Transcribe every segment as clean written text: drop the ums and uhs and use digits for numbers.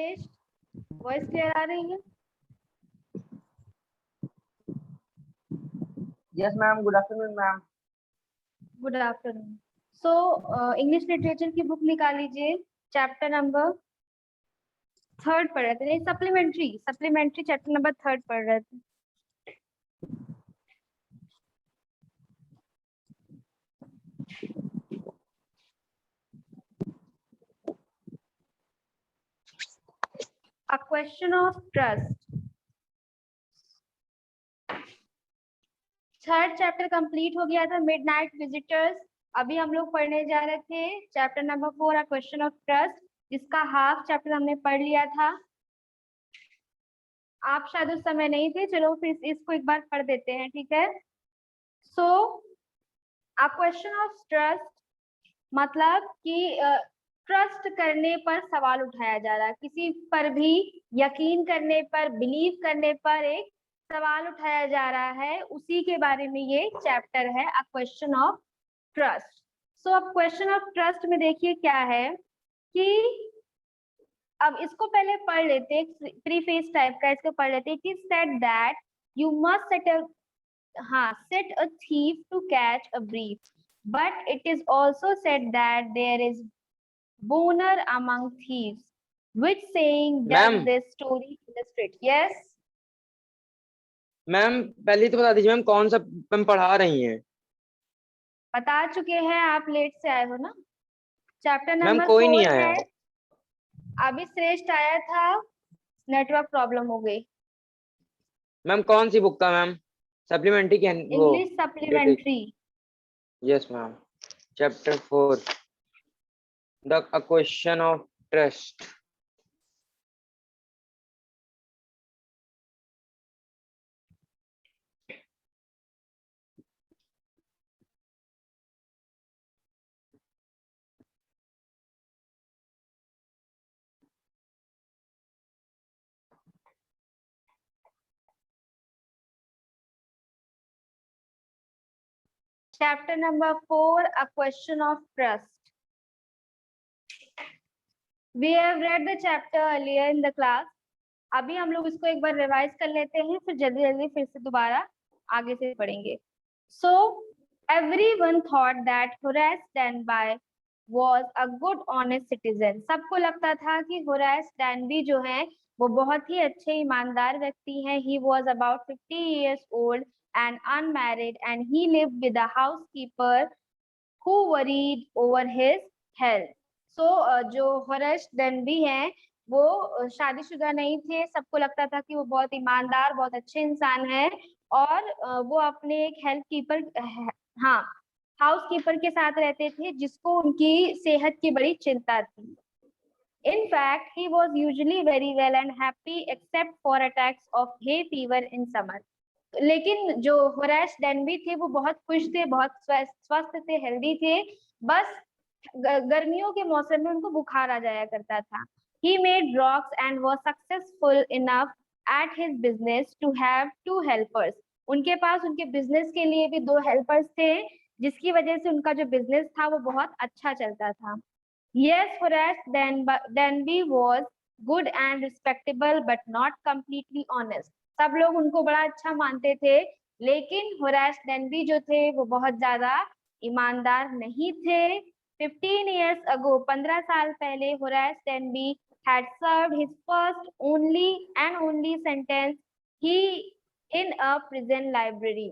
Rajesh, voice clear आ रही है? Yes ma'am, good afternoon ma'am. Good afternoon. So English literature की book निकाल लीजिए, चैप्टर नंबर 3 पढ़ रहे थे, नहीं सप्लीमेंट्री चैप्टर नंबर 3 पढ़ रहे थे। A question of trust। 3rd chapter complete हो गया था, मिडनाइट विजिटर्स। अभी हम लोग पढ़ने जा रहे थे chapter number 4, a question of trust, जिसका हाफ चैप्टर हमने पढ़ लिया था। आप शायद उस समय नहीं थे, चलो फिर इसको एक बार पढ़ देते हैं, ठीक है। सो अ क्वेश्चन ऑफ ट्रस्ट मतलब कि ट्रस्ट करने पर सवाल उठाया जा रहा है, किसी पर भी यकीन करने पर, बिलीव करने पर एक सवाल उठाया जा रहा है, उसी के बारे में ये चैप्टर है, अ क्वेश्चन ऑफ ट्रस्ट। सो अब क्वेश्चन ऑफ ट्रस्ट में देखिए क्या है कि अब इसको पहले पढ़ लेते हैं, प्रीफेस टाइप का इसको पढ़ लेते हैं। It is said that you must set a thief to catch a brief, but it is also said that there is boner among thieves. Which saying does ma'am this story illustrate? Yes, ma'am पहले तो बता दीजिए ma'am, कौन सा ma'am पढ़ा रही हैं? बता चुके हैं, आप लेट से आए हो ना। चैप्टर मैम नंबर कोई नहीं 4 आया। है। अभी श्रेष्ठ आया था, नेटवर्क प्रॉब्लम हो गई। मैम कौन सी बुक का मैम? सप्लीमेंट्री की वो English literature? Supplementary. Yes ma'am, chapter 4, the a question of trust. Chapter number 4, a question of trust. We have read the chapter earlier in the class। अभी हम लोग इसको एक बार रिवाइज कर लेते हैं, फिर जल्दी जल्दी फिर से दोबारा आगे से पढ़ेंगे। सो everyone thought that Horace Danby was a good honest citizen। सबको लगता था कि होरेस डैनबी जो है वो बहुत ही अच्छे ईमानदार व्यक्ति हैं। He was about 50 years old and unmarried and he lived with a housekeeper who worried over his health। सो जो होरेस डैनबी हैं वो शादीशुदा नहीं थे। सबको लगता था कि वो बहुत ईमानदार, बहुत अच्छे इंसान है, और वो अपने एक हेल्थ कीपर, हाँ, हाउस कीपर के साथ रहते थे, जिसको उनकी सेहत की बड़ी चिंता थी। In fact, he was usually very well and happy except for attacks of hay fever in summer। लेकिन जो होरेस डैनबी थे वो बहुत खुश थे, बहुत स्वस्थ थे, हेल्दी थे। बस गर्मियों के मौसम में उनको बुखार आ जाया करता था। He made rocks and was successful enough at his business to have 2 helpers। उनके पास उनके बिजनेस के लिए भी 2 हेल्पर्स थे, जिसकी वजह से उनका जो बिजनेस था वो बहुत अच्छा चलता था। Yes, Horace Danby was good and respectable but not completely honest। सब लोग उनको बड़ा अच्छा मानते थे, लेकिन होरेस डैनबी जो थे वो बहुत ज्यादा ईमानदार नहीं थे। 15 years ago, 15 साल पहले, Horace डैनबी had served his first only sentence he in a prison library।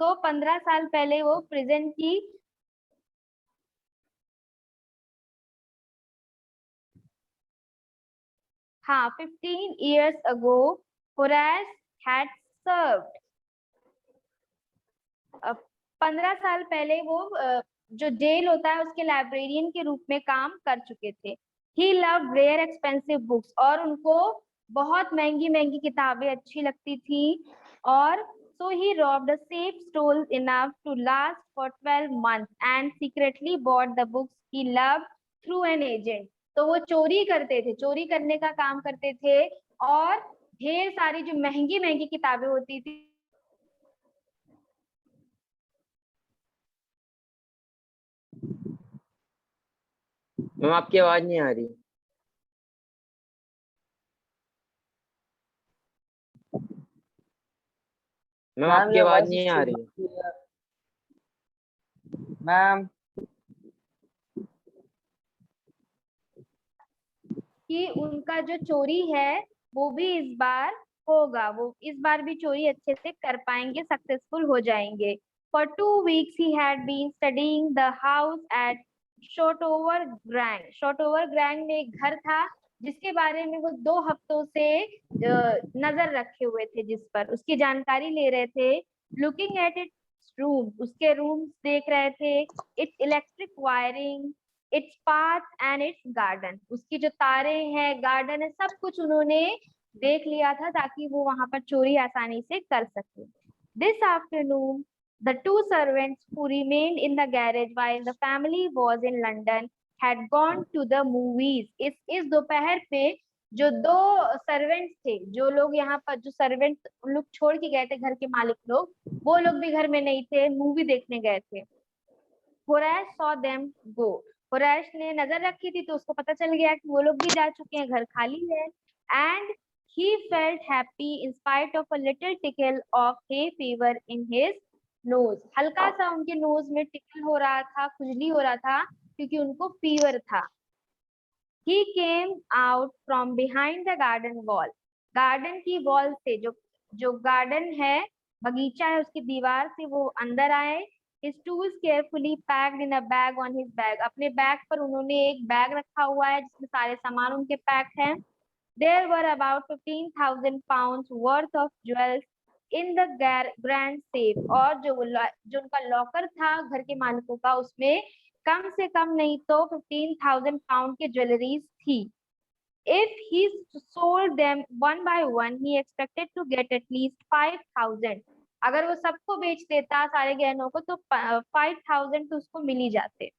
So 15 साल पहले वो प्रिजन की, हाँ, 15 years ago Horace had served, 15 साल पहले वो जो जेल होता है उसके लाइब्रेरियन के रूप में काम कर चुके थे। ही लव रेयर एक्सपेंसिव बुक्स, और उनको बहुत महंगी महंगी किताबें अच्छी लगती थी। और so he robbed the safe stole enough to last for 12 months and secretly bought the books he love through an agent. तो वो चोरी करते थे, चोरी करने का काम करते थे, और ढेर सारी जो महंगी महंगी किताबें होती थी। मैम आपकी आवाज नहीं आ रही। मैम मैम आपकी your आवाज voice नहीं is आ still रही है। not clear. मैम कि उनका जो चोरी है वो भी इस बार होगा, वो इस बार भी चोरी अच्छे से कर पाएंगे, सक्सेसफुल हो जाएंगे। For 2 weeks he had been studying the house at Shotover Grand. Shotover Grand में एक घर था जिसके बारे में वो 2 हफ्तों से नजर रखे हुए थे, जिस पर उसकी जानकारी ले रहे थे। Looking at its room, उसके रूम्स देख रहे थे। Its electric wiring, its path and it's garden, उसकी जो तारे हैं, गार्डन है, सब कुछ उन्होंने देख लिया था ताकि वो वहां पर चोरी आसानी से कर सके। This afternoon the two servants who remained in the garage while the family was in London had gone to the movies. इस दोपहर पे जो 2 सर्वेंट्स थे, जो लोग यहाँ पर, जो सर्वेंट उन लोग छोड़ के गए थे, घर के मालिक लोग, वो लोग भी घर में नहीं थे, मूवी देखने गए थे। होराश saw them go. होराश ने नजर रखी थी तो उसको पता चल गया कि वो लोग भी जा चुके हैं, घर खाली है। And he felt happy in spite of a little tickle of hay fever in his nose. हल्का सा उनके नोज में टिकल हो रहा था, खुजली हो रहा था, क्योंकि उनको फीवर था। He came out from behind the garden wall. Garden की वॉल से, जो जो गार्डन है, बगीचा है, उसकी दीवार से वो अंदर आए। His tools carefully packed in a bag on his bag. अपने बैग पर उन्होंने एक बैग रखा हुआ है जिसमें सारे सामान उनके पैक हैं। There were about 15,000 pounds worth of jewels in the grand safe. और जो उनका लॉकर था घर के मालिकों का, उसमें कम से कम नहीं तो 15,000 पाउंड की ज्वेलरीज थी। If he sold them one by one, he expected to get at least 5,000. अगर वो सबको बेच देता सारे गहनों को तो 5,000 तो उसको मिल ही जाते।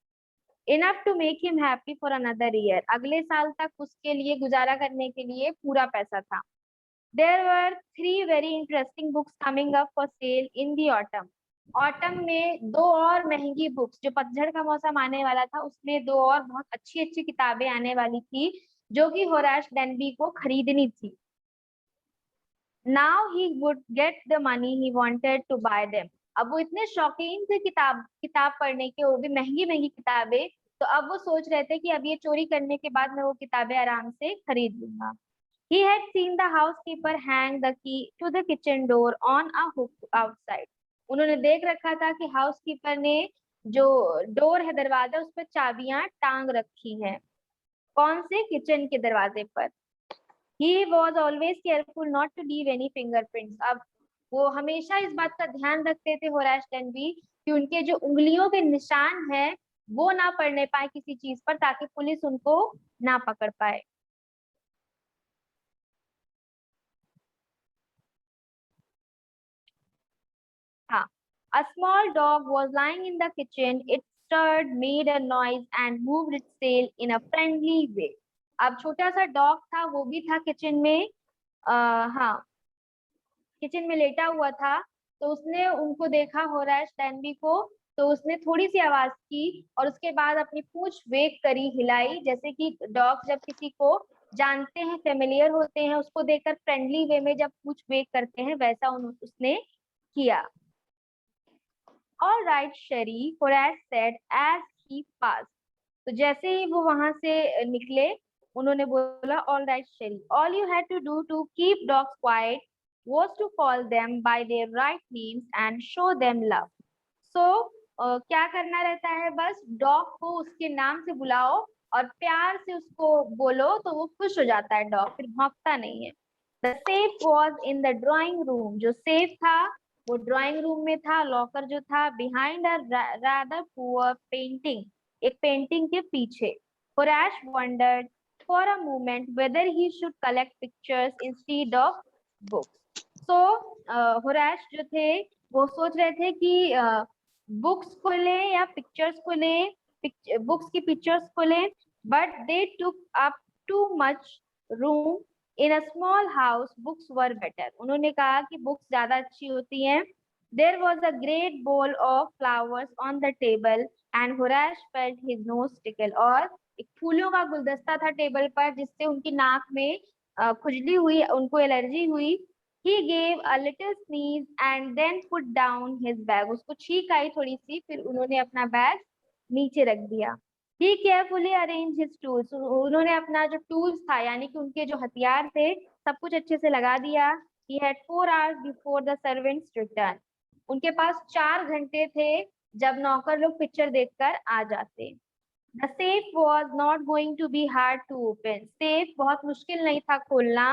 Enough to make him happy for another year. अगले साल तक उसके लिए गुजारा करने के लिए पूरा पैसा था। There were 3 very interesting books coming up for sale in the autumn. Autumn में 2 और महंगी बुक्स, जो पतझड़ का मौसम आने वाला था उसमें 2 और बहुत अच्छी अच्छी किताबें आने वाली थी जो कि होराश डेनबी को खरीदनी थी। Now he would get the money he wanted to buy them. अब वो इतने शौकीन थे किताब पढ़ने के, वो भी महंगी महंगी किताबें, तो अब वो सोच रहे थे कि अब ये चोरी करने के बाद मैं वो किताबें आराम से खरीद लूंगा। He had seen the housekeeper hang the key to the kitchen door on a hook outside. उन्होंने देख रखा था कि हाउसकीपर ने जो डोर है, दरवाजा, उस पर चाबियां टांग रखी हैं। कौन से? किचन के दरवाजे पर। He was always careful not to leave any fingerprints. अब वो हमेशा इस बात का ध्यान रखते थे होराश डेनबी कि उनके जो उंगलियों के निशान हैं वो ना पड़ने पाए किसी चीज पर, ताकि पुलिस उनको ना पकड़ पाए। हाँ, a small dog was lying in the kitchen. It stirred, made a noise, and moved its tail in a friendly way. अब छोटा सा डॉग था, वो भी था किचन में। हाँ, किचन में लेटा हुआ था, तो उसने उनको देखा, होराश डेनबी को, तो उसने थोड़ी सी आवाज की और उसके बाद अपनी पूंछ वेग करी, हिलाई, जैसे कि डॉग जब किसी को जानते हैं, फेमिलियर होते हैं, उसको देखकर फ्रेंडली वे में जब पूंछ वेग करते हैं, वैसा उसने किया। All right, Sherry, Horace said as he passed. तो जैसे ही वो वहां से निकले, उन्होंने बोला, All right, Sherry. All you had to do to keep dogs quiet was to call them by their right names and show them love. So, क्या करना रहता है? बस डॉग को उसके नाम से बुलाओ और प्यार से उसको बोलो तो वो खुश हो जाता है, डॉग फिर भौंकता नहीं है। The safe was in the drawing room. जो सेफ था वो ड्राइंग रूम में था। लॉकर जो था behind a rather poor painting, एक पेंटिंग के पीछे। Horace wondered for a moment whether he should collect pictures instead of books. So Horace जो थे वो सोच रहे थे कि बुक्स को लें या पिक्चर्स को लें, बुक्स की पिक्चर्स को लें, but they took up too much room in a small house, books were better. उन्होंने कहा कि बुक्स ज्यादा अच्छी होती हैं। There was a great bowl of flowers on the table and Horace felt his nose tickle. और एक फूलों का गुलदस्ता था टेबल पर जिससे उनकी नाक में खुजली हुई, उनको एलर्जी हुई। He gave a little sneeze and then put down his bag. उसको छींक आई थोड़ी सी, फिर उन्होंने अपना बैग नीचे रख दिया. He carefully arranged his tools. उन्होंने अपना जो टूल्स था यानी कि उनके जो हथियार थे सब कुछ अच्छे से लगा दिया. He had 4 hours before the servants returned. उनके पास 4 घंटे थे जब नौकर लोग पिक्चर देखकर आ जाते. The safe was not going to be hard to open. Safe बहुत मुश्किल नहीं था खोलना.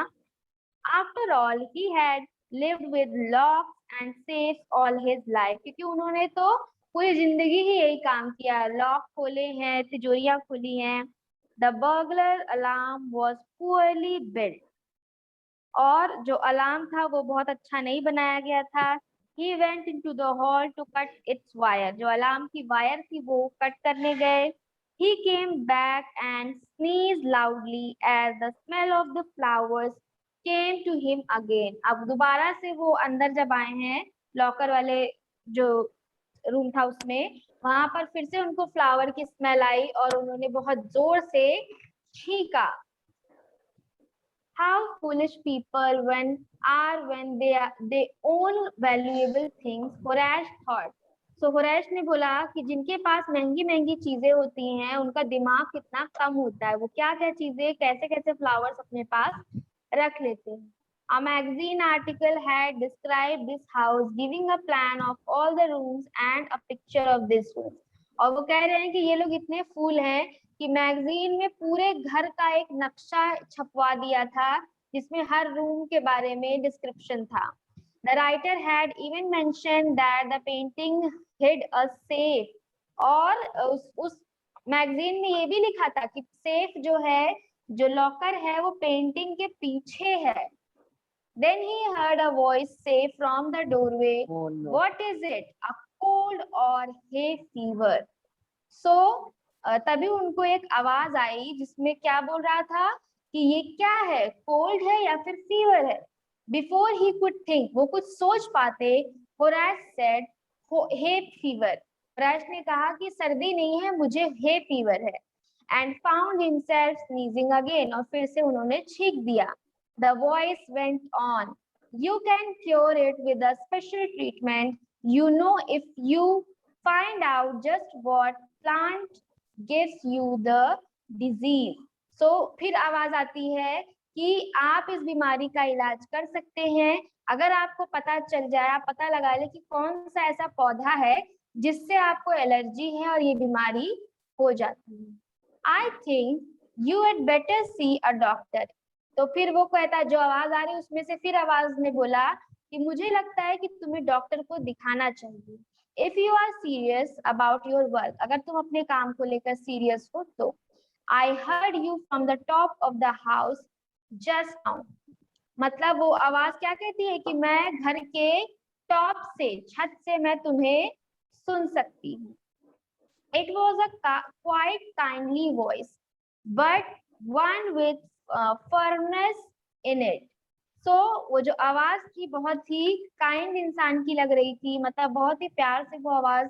After all, he had lived with locks and safes all his life. क्योंकि उन्होंने तो पूरी जिंदगी ही यही काम किया, लॉक खोले हैं, तिजोरियां खोली हैं. The burglar alarm was poorly built. और जो अलार्म था वो बहुत अच्छा नहीं बनाया गया था. He went into the hall to cut its wire. जो अलार्म की वायर थी वो कट करने गए. He came back and sneezed loudly as the smell of the flowers came to him again. अब दोबारा से वो अंदर जब आए हैं लॉकर वाले जो रूम था उसमें, वहां पर फिर से उनको फ्लावर की स्मेल आई और उन्होंने बहुत जोर से छींका. How foolish people when they own valuable things, Horace thought. So Horace ने बोला कि जिनके पास महंगी महंगी चीजें होती हैं उनका दिमाग कितना कम होता है, वो क्या क्या चीजें कैसे कैसे फ्लावर्स अपने पास रख लेते हैं. A magazine article had described this house, giving a plan of all the rooms and a picture of this room. और वो कह रहे हैं कि ये लोग इतने फूल हैं कि मैगजीन में पूरे घर का एक नक्शा छपवा दिया था जिसमें हर रूम के बारे में डिस्क्रिप्शन था. The writer had even mentioned that the painting hid a safe. और उस मैगजीन में ये भी लिखा था कि सेफ जो है, जो लॉकर है, वो पेंटिंग के पीछे है. Then he heard a voice say from the doorway, Oh no. What is it? A cold or hay fever? So तभी उनको एक आवाज आई जिसमें क्या बोल रहा था कि ये क्या है, कोल्ड है या फिर फीवर है. बिफोर ही कुड थिंक, वो कुछ सोच पाते, Horace said hay fever. Horace ने कहा कि सर्दी नहीं है, मुझे हे फीवर है. And found himself sneezing again, और फिर से उन्होंने छींक दिया. The voice went on. You can cure it with a special treatment. You know, if you find out just what plant gives you the disease. So फिर आवाज आती है कि आप इस बीमारी का इलाज कर सकते हैं अगर आपको पता चल जाए, आप पता लगा ले कि कौन सा ऐसा पौधा है जिससे आपको एलर्जी है और ये बीमारी हो जाती है. I think you had better see a doctor. तो फिर वो कहता, जो आवाज आ रही है उसमें से फिर आवाज ने बोला कि मुझे लगता है कि तुम्हें डॉक्टर को दिखाना चाहिए. If you are serious about your work, अगर तुम अपने काम को लेकर सीरियस हो तो. I heard you from the top of the house just now. मतलब वो आवाज क्या कहती है कि मैं घर के टॉप से, छत से मैं तुम्हें सुन सकती हूँ. It was a quite kindly voice, but one with firmness in it. So वो जो आवाज थी बहुत ही काइंड इंसान की लग रही थी, मतलब बहुत ही प्यार से वो आवाज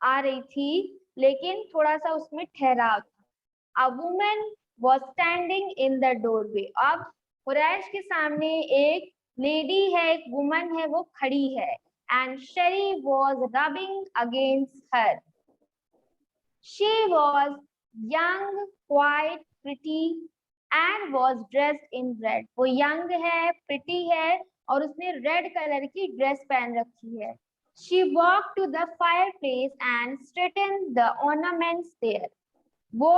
आ रही थी, लेकिन थोड़ा सा उसमें ठहराव था. A woman was standing in the doorway. अब कुरैश के सामने एक लेडी है, एक वुमन है, वो खड़ी है. And Sherry was rubbing against her. She was young, quite pretty, and was dressed in red. वो young है, pretty है, और उसने red color की dress पहन रखी है. She walked to the fireplace and straightened the ornaments there. वो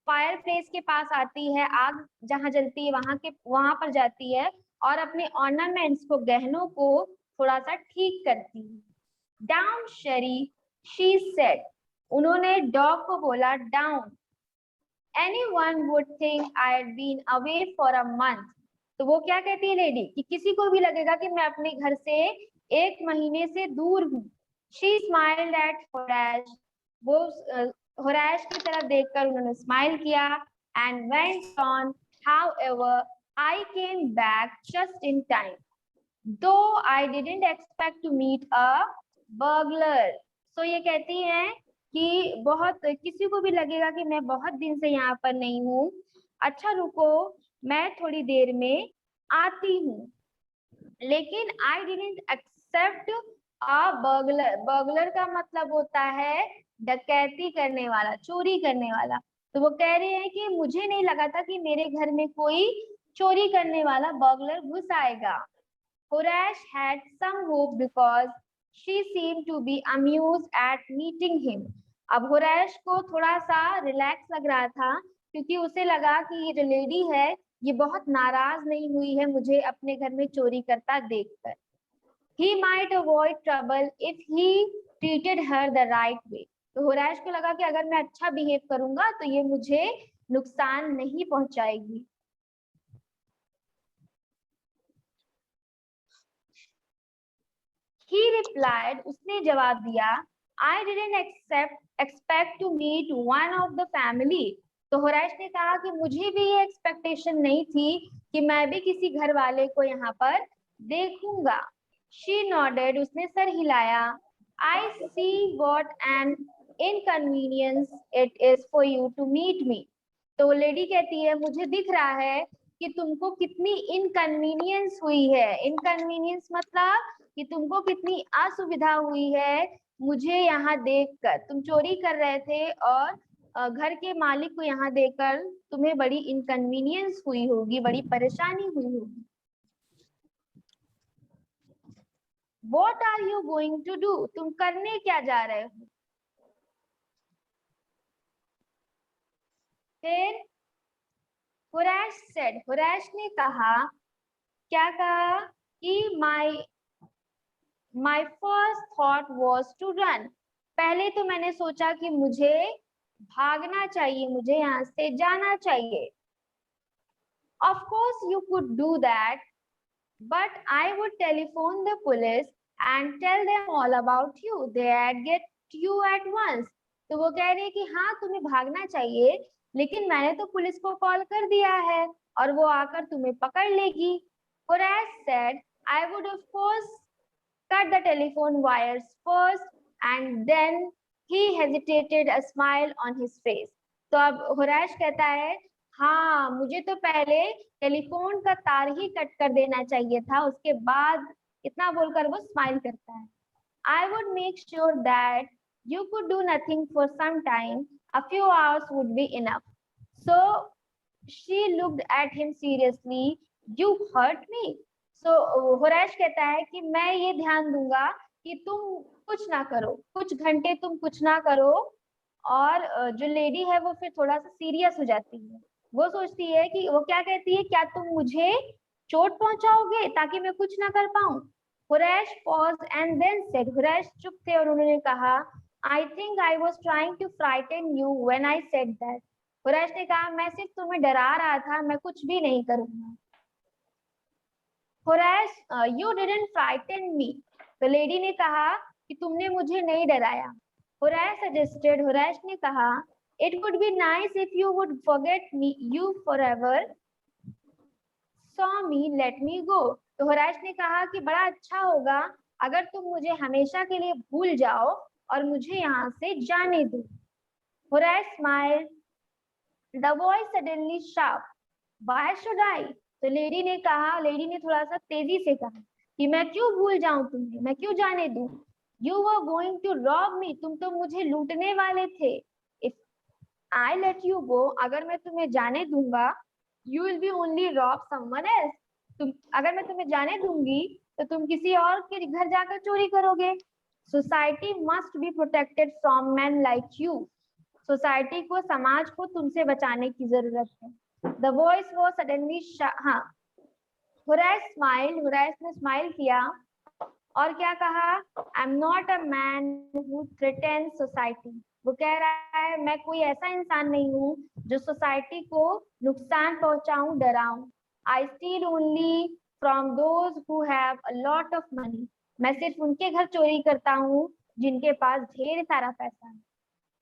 fireplace के पास आती है, आग जहाँ जलती है वहां पर जाती है और अपने ornaments को, गहनों को थोड़ा सा ठीक करती है. Down, Sherry, she said. उन्होंने डॉग को बोला, down. Anyone would think I had been away for a month. तो वो क्या कहती है लेडी कि किसी को भी लगेगा कि मैं अपने घर से 1 महीने से दूर हूँ. She smiled at Horace. वो होराश की तरफ देखकर उन्होंने स्माइल किया. And went on, however, I came back just in time, though I didn't expect to meet a burglar. So ये कहती हैं कि बहुत किसी को भी लगेगा कि मैं बहुत दिन से यहाँ पर नहीं हूँ. अच्छा रुको, मैं थोड़ी देर में आती हूँ. लेकिन I didn't accept a burglar. Burglar का मतलब होता है डकैती करने वाला, चोरी करने वाला। तो वो कह रहे हैं कि मुझे नहीं लगा था कि मेरे घर में कोई चोरी करने वाला बर्गलर घुस आएगा। Horace had some hope because she seemed to be amused at meeting him. अब होराश को थोड़ा सा रिलैक्स लग रहा था क्योंकि उसे लगा कि ये जो लेडी है ये बहुत नाराज नहीं हुई है मुझे अपने घर में चोरी करता देखकर। He might avoid trouble if he treated her the right way. तो होराश को लगा कि अगर मैं अच्छा बिहेव करूंगा तो ये मुझे नुकसान नहीं पहुंचाएगी। He replied, उसने जवाब दिया, I didn't expect to meet one of the family. तो होराश ने कहा कि मुझे भी ये एक्सपेक्टेशन नहीं थी कि मैं भी किसी घर वाले को यहाँ पर देखूंगा। She nodded, उसने सर हिलाया। I see what an inconvenience it is for you to meet me. तो लेडी कहती है मुझे दिख रहा है कि तुमको कितनी इनकन्वीनियंस हुई है। इनकन्वीनियंस मतलब कि तुमको कितनी असुविधा हुई है मुझे यहाँ देखकर। तुम चोरी कर रहे थे और घर के मालिक को यहाँ देखकर तुम्हें बड़ी इनकन्वीनियंस हुई होगी, बड़ी परेशानी हुई होगी। What are you going to do? तुम करने क्या जा रहे हो? फिर Horace said, Horace ने कहा, क्या कहा कि my first thought was to run. पहले तो मैंने सोचा कि मुझे भागना चाहिए, मुझे यहाँ से जाना चाहिए। Of course you could do that, but I would telephone the police and tell them all about you. They'd get you at once. तो वो कह रही है कि हाँ तुम्हें भागना चाहिए, लेकिन मैंने तो पुलिस को कॉल कर दिया है और वो आकर तुम्हें पकड़ लेगी। Horace said, I would of course cut the telephone wires first, and then he hesitated, a smile on his face. तो अब होराश कहता है हाँ मुझे तो पहले टेलीफोन का तार ही कट कर देना चाहिए था, उसके बाद इतना बोलकर वो स्माइल करता है। I would make sure that you could do nothing for some time. A few hours would be enough. So she looked at him seriously. You hurt me. So होराश कहता है कि मैं ये ध्यान दूंगा कि तुम कुछ ना करो, कुछ घंटे तुम कुछ ना करो। और जो लेडी है वो फिर थोड़ा सा सीरियस हो जाती है। वो सोचती है कि वो क्या कहती है, क्या तुम मुझे चोट पहुंचाओगे ताकि मैं कुछ ना कर पाऊं? होराश paused and then said, होराश चुप थे और उन्होंने कहा, I think I was trying to frighten you when I said that. होराश ने कहा मैं सिर्फ तुम्हें डरा रहा था, मैं कुछ भी नहीं करूंगा। होराश, you didn't frighten me. तो लेडी ने कहा कि तुमने मुझे नहीं डराया। होराश suggested, होराश ने कहा, it would be nice if you would forget me, you forever saw me, let me go. तो होराश ने कहा कि बड़ा अच्छा होगा अगर तुम मुझे हमेशा के लिए भूल जाओ और मुझे यहाँ से जाने दो। होराश smiled. The voice suddenly sharp. Why should I? तो लेडी ने कहा, लेडी ने थोड़ा सा तेजी से कहा कि मैं क्यों भूल जाऊं तुम्हें, मैं क्यों जाने दूं? You were going to rob me. तुम तो मुझे लूटने वाले थे। If I let you go, अगर मैं तुम्हें जाने दूंगा, you will be only rob someone else. अगर मैं तुम्हें जाने दूंगी तो तुम किसी और के घर जाकर चोरी करोगे। Society must be protected from men like you. Society को, समाज को तुमसे बचाने की जरूरत है। The voice was suddenly हाँ, होराश smiled, होराश ने स्माइल किया और क्या कहा, I'm not a man who threatens society. वो कह रहा है मैं कोई ऐसा इंसान नहीं हूँ जो सोसाइटी को नुकसान पहुंचाऊं, डराऊं। I steal only from those who have a lot of money. मैं सिर्फ उनके घर चोरी करता हूँ जिनके पास ढेर सारा पैसा है।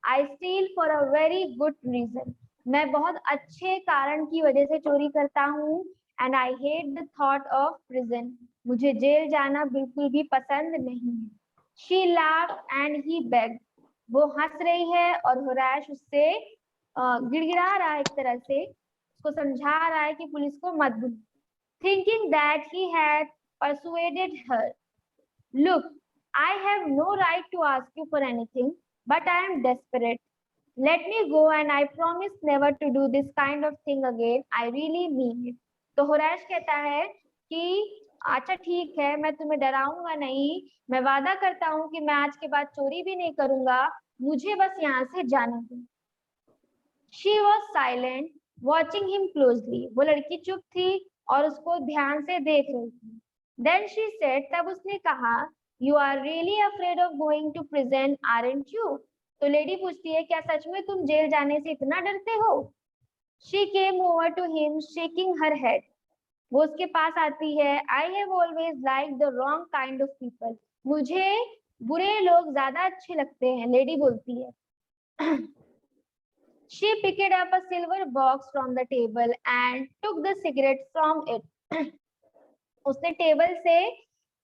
I steal for a very good reason. मैं बहुत अच्छे कारण की वजह से चोरी करता हूँ। And I hate the thought of prison. मुझे जेल जाना बिल्कुल भी पसंद नहीं है। She laughed and he begged. वो हंस रही है और होराश उससे गिड़गिड़ा रहा है, एक तरह से उसको समझा रहा है कि पुलिस को मत बुलाओ। Thinking that he had persuaded her. Look, I have no right to ask you for anything, but I am desperate. Let me go and I promise never to do this kind of thing again. I really mean it. तो हुरैश कहता है कि अच्छा ठीक है, मैं तुम्हें डराऊंगा नहीं, मैं वादा करता हूँ कि मैं आज के बाद चोरी भी नहीं करूंगा, मुझे बस यहाँ से जाने दो। She was silent, watching him closely. वो लड़की चुप थी और उसको ध्यान से देख रही थी। Then she said, तब उसने कहा, You are really afraid of going to prison, aren't you? तो लेडी पूछती है, क्या सच में तुम जेल जाने से इतना डरते हो? She came over to him, shaking her head. वो उसके पास आती है, I have always liked the wrong kind of people. मुझे बुरे लोग ज्यादा अच्छे लगते हैं, लेडी बोलती है। She picked up a silver box from the table and took the cigarette from it. उसने टेबल से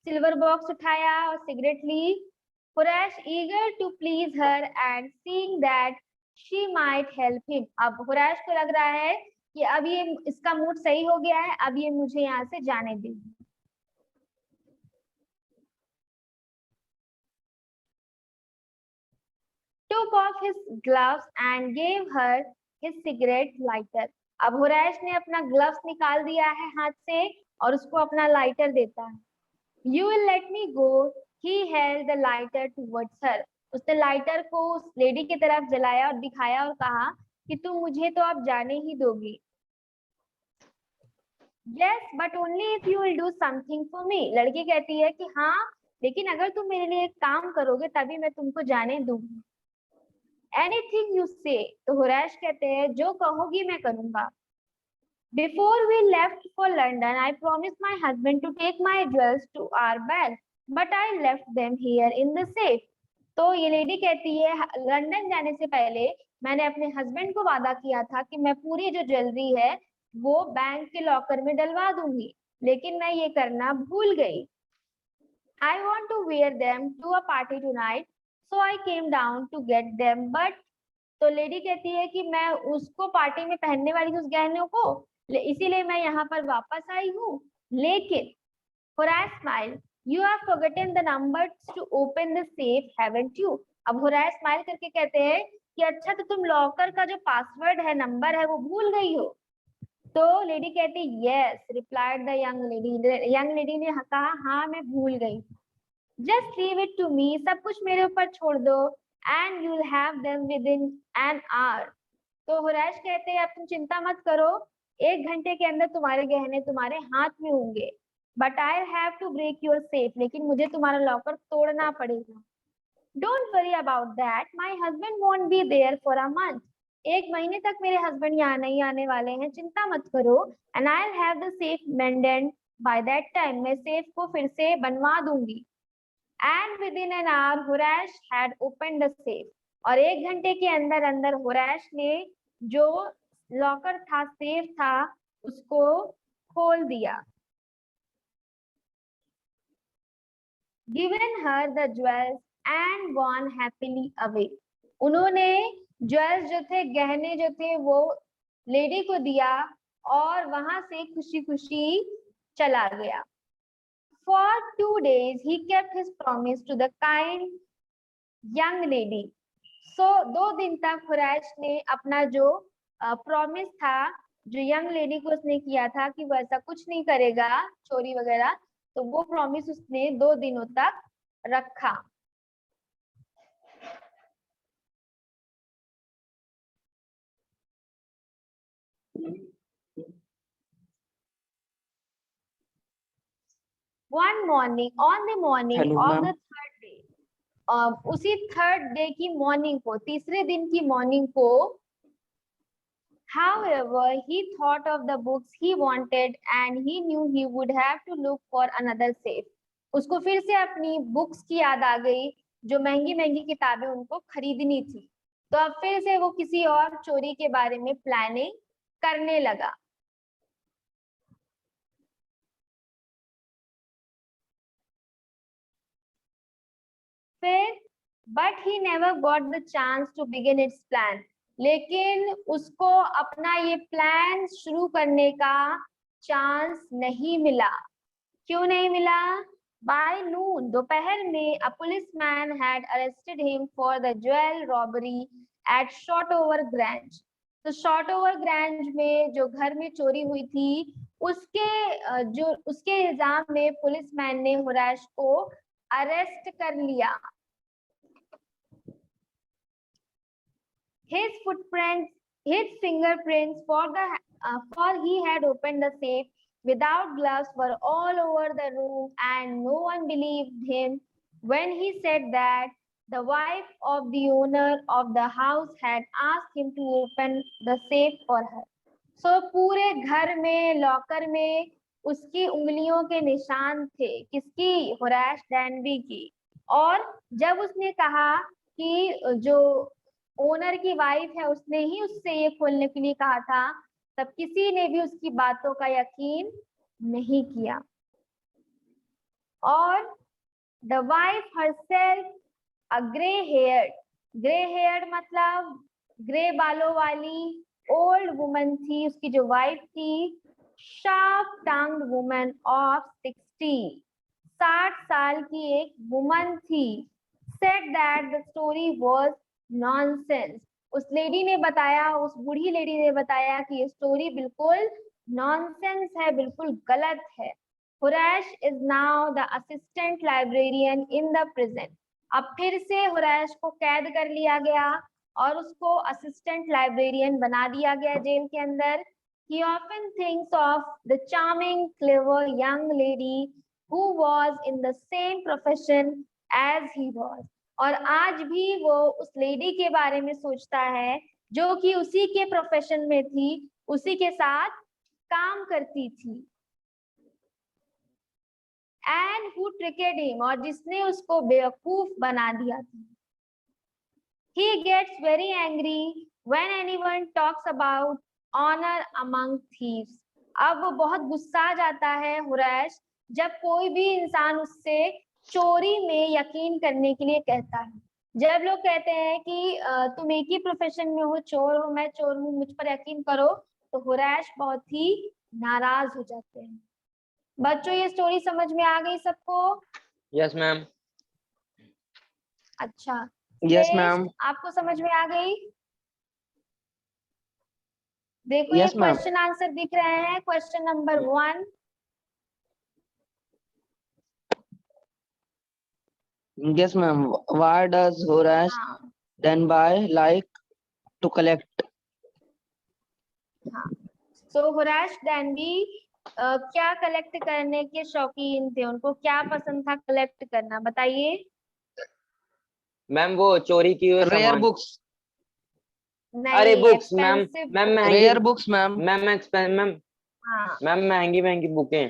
सिल्वर बॉक्स उठाया और सिगरेट ली। Horace eager to please her and seeing that she might help him. अब हुरैश को लग रहा है कि अब ये इसका मूड सही हो गया है, अब ये मुझे यहाँ से जाने देगी। Took off his gloves and gave her his cigarette lighter. अब हुरैश ने अपना ग्लव्स निकाल दिया है हाथ से और उसको अपना लाइटर देता है। You will let me go. He held the lighter towards her. उसने लाइटर को उस लेडी की तरफ जलाया और दिखाया और कहा कि तुम मुझे तो अब जाने ही दोगी। Yes, but only if you will do something for me. लड़की कहती है कि हाँ, लेकिन अगर तुम मेरे लिए एक काम करोगे तभी मैं तुमको जाने दूंगी। Anything you say. तो हुरैश कहते हैं, जो कहोगी मैं करूंगा। Before we left for London, I promised my husband to take my jewels to our bag, but I left them here in the safe. तो ये लेडी कहती है, लंदन जाने से पहले मैंने अपने हस्बैंड को वादा किया था कि मैं पूरी जो ज्वेलरी है वो बैंक के लॉकर में डलवा दूंगी, लेकिन मैं ये करना भूल गई। I want to wear them to a party tonight, so I came down to get them, but तो लेडी कहती है कि मैं उसको पार्टी में पहनने वाली उस गहनों को, इसीलिए मैं यहाँ पर वापस आई हूँ, लेकिन Horace smiled. You have forgotten the numbers to open the safe, haven't you? अब Horace स्माइल करके कहते हैं कि अच्छा तो तुम लॉकर का जो पासवर्ड है, नंबर है, वो भूल गई हो। तो लेडी कहती yes, replied the young lady. Young lady ने कहा हाँ मैं भूल गई। Just leave it to me. सब कुछ मेरे ऊपर छोड़ दो and you'll have them within an hour. तो हुरैश कहते हैं अब तुम चिंता मत करो, 1 घंटे के अंदर तुम्हारे गहने तुम्हारे हाथ में होंगे। But I'll have to break your safe. लेकिन मुझे तुम्हारा लॉकर तोड़ना पड़ेगा। Don't worry about that. My husband won't be there for a month. 1 महीने तक मेरे हस्बैंड यहाँ नहीं आने वाले हैं, चिंता मत करो। And I'll have the safe mended by that time. मैं सेफ को फिर से बनवा दूंगी। And within an hour, Horace had opened the safe. और 1 घंटे के अंदर अंदर होरैश ने जो लॉकर था, सेफ था, उसको खोल दिया। Given her the jewels and gone happily away. उन्होंने ज्वेल्स जो थे, गहने जो थे, वो लेडी को दिया और वहां से खुशी खुशी चला गया। For 2 days, he kept his promise to the kind young lady. So 2 दिन तक हुरैश ने अपना जो प्रॉमिस था, जो यंग लेडी को उसने किया था कि वो ऐसा कुछ नहीं करेगा, चोरी वगैरह, तो वो प्रॉमिस उसने 2 दिनों तक रखा। One morning, on the morning of the 3rd day, उसी 3rd डे की मॉर्निंग को, तीसरे दिन की मॉर्निंग को, however, he thought of the books he wanted and he knew he would have to look for another safe. उसको फिर से अपनी बुक्स की याद आ गई, जो महंगी महंगी किताबें उनको खरीदनी थी, तो अब फिर से वो किसी और चोरी के बारे में प्लानिंग करने लगा। फिर but he never got the chance to begin its plan. लेकिन उसको अपना ये प्लान शुरू करने का चांस नहीं मिला। क्यों नहीं मिला? By noon, दोपहर में, a policeman had arrested him for the jewel robbery at Shotover Grange. तो शॉर्टओवर ग्रैंज में जो घर में चोरी हुई थी, उसके इल्जाम में पुलिसमैन ने होराश को अरेस्ट कर लिया। His fingerprints for he had opened the safe without gloves were all over the room, and no one believed him when he said that the wife of the owner of the house had asked him to open the safe for her. So पूरे घर में, locker में उसकी उंगलियों के निशान थे। किसकी? होराश डैनबी की। और जब उसने कहा कि जो ओनर की वाइफ है उसने ही उससे ये खोलने के लिए कहा था, तब किसी ने भी उसकी बातों का यकीन नहीं किया। और the wife herself a grey heard मतलब ग्रे बालों वाली ओल्ड वुमन थी, उसकी जो वाइफ थी, शार्प टंग्ड वुमन ऑफ 60 साल की एक वुमन थी, said that the story was nonsense. उस लेडी ने बताया, उस बूढ़ी लेडी ने बताया कि ये स्टोरी बिल्कुल नॉनसेंस है, बिल्कुल गलत है। Horace is now the assistant librarian in the prison. अब फिर से होराश को कैद कर लिया गया और उसको असिस्टेंट लाइब्रेरियन बना दिया गया जेल के अंदर। He often thinks of the charming, clever young lady who was in the same profession as he was. और आज भी वो उस लेडी के बारे में सोचता है जो कि उसी के प्रोफेशन में थी, उसी के साथ काम करती थी। And who tricked him, और जिसने उसको बेवकूफ बना दिया था। He gets very angry when anyone talks about honor among thieves. अब वो बहुत गुस्सा आ जाता है होराश जब कोई भी इंसान उससे चोरी में यकीन करने के लिए कहता है। जब लोग कहते हैं कि तुम एक ही प्रोफेशन में हो, चोर हो, मैं चोर हूँ, मुझ पर यकीन करो, तो होराश बहुत ही नाराज हो जाते हैं। बच्चों, ये स्टोरी समझ में आ गई सबको? Yes ma'am. अच्छा, यस मैम। आपको समझ में आ गई? देखो, ये यस मैम। क्वेश्चन आंसर दिख रहे हैं। Question number 1, Yes, ma'am. Why does Horace Denby like to collect? हाँ, so होराश डैनबी क्या कलेक्ट करने के शौकीन थे? उनको क्या पसंद था कलेक्ट करना? बताइए। मैम वो चोरी की हुई Rare सामान। books. अरे नहीं, books ma'am, expensive ma'am book। महंगी Rare books, ma'am. मैम हाँ, मैम महंगी बुकें।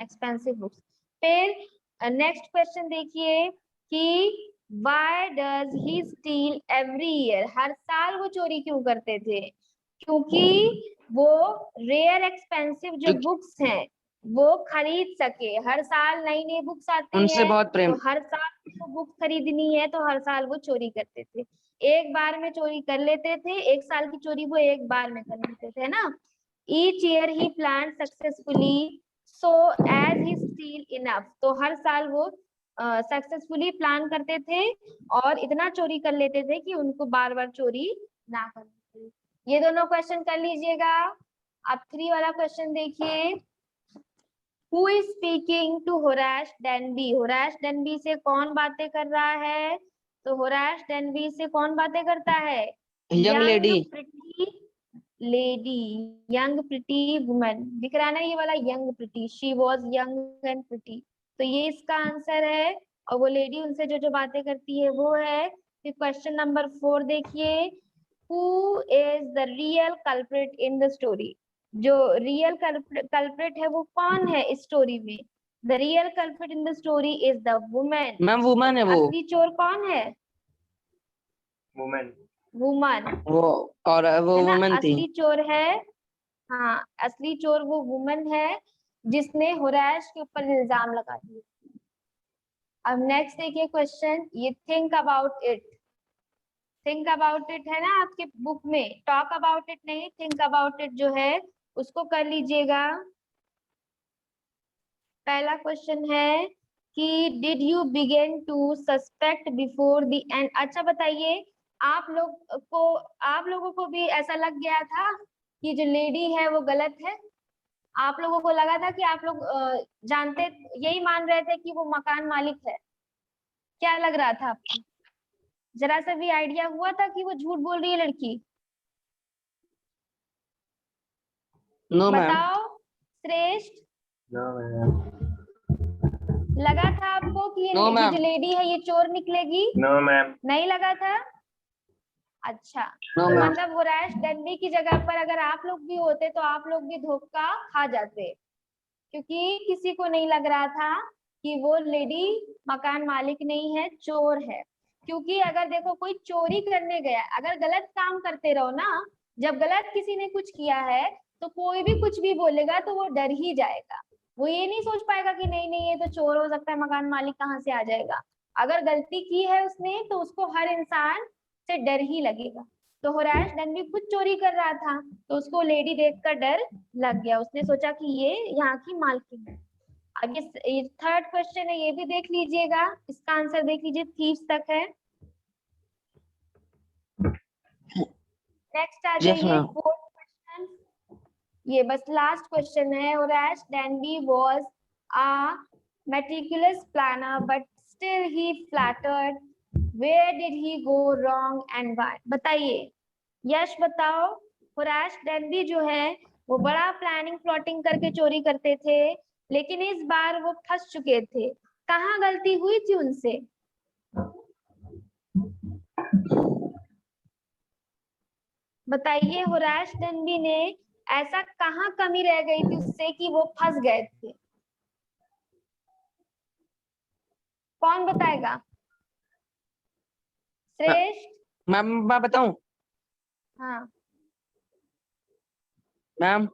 Expensive books. फिर नेक्स्ट क्वेश्चन देखिए कि why does he steal every year? हर साल वो चोरी क्यों करते थे? क्योंकि वो रेयर एक्सपेंसिव जो बुक्स हैं वो खरीद सके। हर साल नई नई बुक्स आती उनसे है, बहुत प्रेम। तो हर साल वो बुक खरीदनी है, तो हर साल वो चोरी करते थे। एक बार में चोरी कर लेते थे, एक साल की चोरी वो एक बार में कर लेते थे ना। Each year he planned successfully so as he steal enough। तो हर साल वो सक्सेसफुली प्लान करते थे और इतना चोरी कर लेते थे कि उनको बार बार चोरी ना करनी पड़े। ये दोनों क्वेश्चन कर लीजिएगा। अब 3 वाला क्वेश्चन देखिए। Who is speaking to होराश डैनबी? होराश डैनबी से कौन बातें कर रहा है? तो होराश डैनबी से कौन बातें करता है? Young lady. Pretty lady, young pretty woman. दिख रहा है ना ये वाला young pretty, she was young and pretty. तो ये इसका आंसर है। और वो लेडी उनसे जो जो बातें करती है वो है। फिर क्वेश्चन नंबर 4 देखिए। Who is the real culprit in the story? जो रियल कल्प्रिट है वो कौन है इस स्टोरी में? The real culprit in the story is the woman. Ma'am woman है वो। असली चोर कौन है? वुमेन। वो और वो है ना, वुमन थी। असली चोर है। हाँ, असली चोर वो वुमन है जिसने होराश के ऊपर इल्जाम लगा दिए। अब नेक्स्ट देखिए क्वेश्चन, ये think about it. Think about it है ना आपके बुक में, टॉक अबाउट इट नहीं, थिंक अबाउट इट जो है उसको कर लीजिएगा। पहला क्वेश्चन है कि did you begin to suspect before the end. अच्छा बताइए, आप लोगों को भी ऐसा लग गया था कि जो लेडी है वो गलत है? आप लोगों को लगा था कि आप लोग जानते, यही मान रहे थे कि वो मकान मालिक है? क्या लग रहा था आपको? जरा सा भी आइडिया हुआ था कि वो झूठ बोल रही है लड़की? No ma'am. बताओ श्रेष्ठ, लगा था आपको कि No, ये ma'am. जो लेडी है ये चोर निकलेगी? No ma'am. नहीं लगा था? अच्छा, No, तो ma'am. मतलब हुरैश डंडी की जगह पर अगर आप लोग भी होते तो आप लोग भी धोखा खा जाते, क्योंकि किसी को नहीं लग रहा था कि वो लेडी मकान मालिक नहीं है, चोर है। क्योंकि अगर देखो कोई चोरी करने गया, अगर गलत काम करते रहो ना, जब गलत किसी ने कुछ किया है तो कोई भी कुछ भी बोलेगा तो वो डर ही जाएगा। वो ये नहीं सोच पाएगा कि नहीं नहीं ये तो चोर हो सकता है, मकान मालिक कहाँ से आ जाएगा। अगर गलती की है उसने तो उसको हर इंसान से डर ही लगेगा। तो हुरैश डंडी खुद चोरी कर रहा था तो उसको लेडी देखकर डर लग गया, उसने सोचा कि ये यहाँ की मालकिन है। अब ये थर्ड क्वेश्चन है, ये भी देख लीजिएगा, इसका आंसर देख लीजिए, थीव्स तक है। नेक्स्ट आ Yes, जाइए ma'am. फोर्थ क्वेश्चन, ये बस लास्ट क्वेश्चन है। हुरैश डंडी was a meticulous planner but still he flattered. Where did he go wrong and why? बताइए, यश बताओ। हुरैश डंडी जो है वो बड़ा प्लानिंग प्लॉटिंग करके चोरी करते थे, लेकिन इस बार वो फंस चुके थे। कहाँ गलती हुई थी उनसे? बताइए, हुरैश डंडी ने ऐसा कहाँ कमी रह गई थी उससे कि वो फंस गए थे? कौन बताएगा? श्रेष्ठ। मैम मैं बताऊं? हाँ, ma'am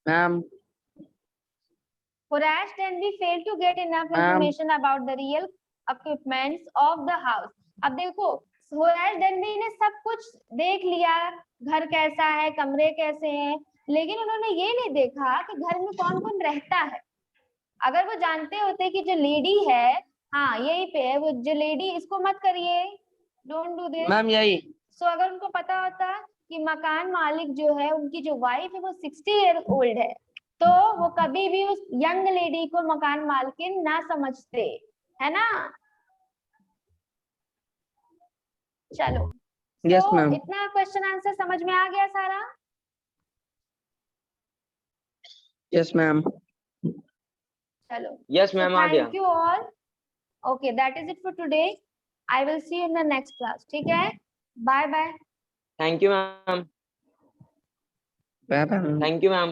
ma'am Horace Denby failed to get enough Ma'am. information about the real equipments of the house. अब देखो, होराइस डेनबी ने सब कुछ देख लिया, घर कैसा है, कमरे कैसे हैं, लेकिन उन्होंने ये नहीं देखा कि घर में कौन कौन रहता है। अगर वो जानते होते कि जो लेडी है, हाँ यही पे है वो जो लेडी, इसको मत करिए, डोंट डू दिस। मैम यही। सो अगर उनको पता होता कि मकान मालिक जो है उनकी जो वाइफ है वो 60 ईयर ओल्ड है, तो वो कभी भी उस यंग लेडी को मकान मालकिन ना समझते, है ना? चलो, Yes, तो ma'am. इतना क्वेश्चन आंसर समझ में आ गया सारा? Yes, ma'am. चलो, यस मैम आ गया। Thank you all. Okay, that is it for today. I will see you in the next class, ठीक है? Bye bye. Thank you ma'am. Bye, ma'am. Thank you ma'am.